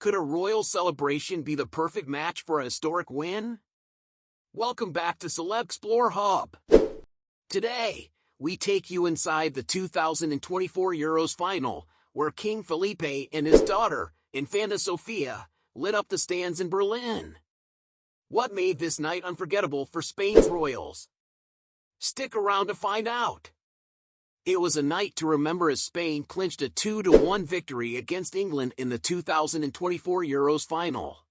Could a royal celebration be the perfect match for a historic win? Welcome back to CelebXplore Hub. Today, we take you inside the 2024 Euros final, where King Felipe and his daughter, Infanta Sofia, lit up the stands in Berlin. What made this night unforgettable for Spain's royals? Stick around to find out. It was a night to remember as Spain clinched a 2-1 victory against England in the 2024 Euros final.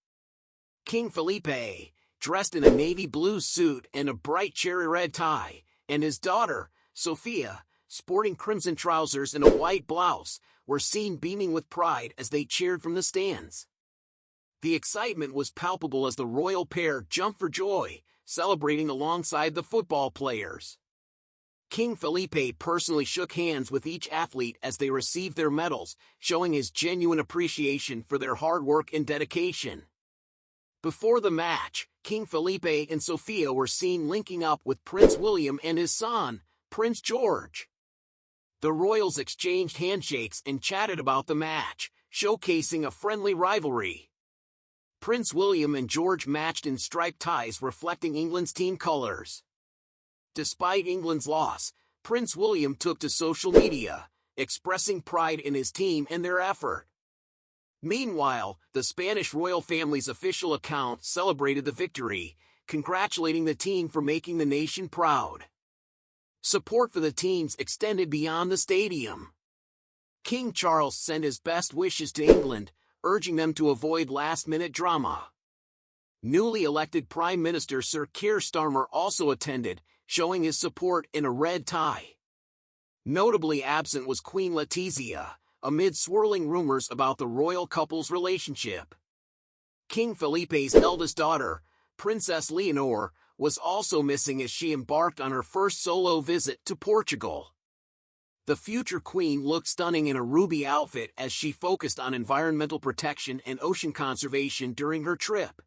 King Felipe, dressed in a navy blue suit and a bright cherry red tie, and his daughter, Sofia, sporting crimson trousers and a white blouse, were seen beaming with pride as they cheered from the stands. The excitement was palpable as the royal pair jumped for joy, celebrating alongside the football players. King Felipe personally shook hands with each athlete as they received their medals, showing his genuine appreciation for their hard work and dedication. Before the match, King Felipe and Sofia were seen linking up with Prince William and his son, Prince George. The royals exchanged handshakes and chatted about the match, showcasing a friendly rivalry. Prince William and George matched in striped ties reflecting England's team colors. Despite England's loss, Prince William took to social media, expressing pride in his team and their effort. Meanwhile, the Spanish royal family's official account celebrated the victory, congratulating the team for making the nation proud. Support for the teams extended beyond the stadium. King Charles sent his best wishes to England, urging them to avoid last-minute drama. Newly elected Prime Minister Sir Keir Starmer also attended, showing his support in a red tie. Notably absent was Queen Letizia, amid swirling rumors about the royal couple's relationship. King Felipe's eldest daughter, Princess Leonor, was also missing as she embarked on her first solo visit to Portugal. The future queen looked stunning in a ruby outfit as she focused on environmental protection and ocean conservation during her trip.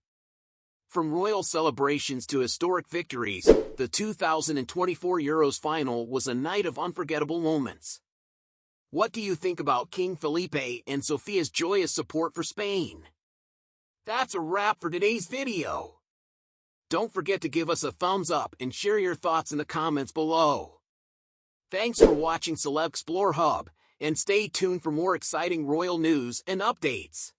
From royal celebrations to historic victories, the 2024 Euros final was a night of unforgettable moments. What do you think about King Felipe and Sofia's joyous support for Spain? That's a wrap for today's video. Don't forget to give us a thumbs up and share your thoughts in the comments below. Thanks for watching CelebXplore Hub, and stay tuned for more exciting royal news and updates.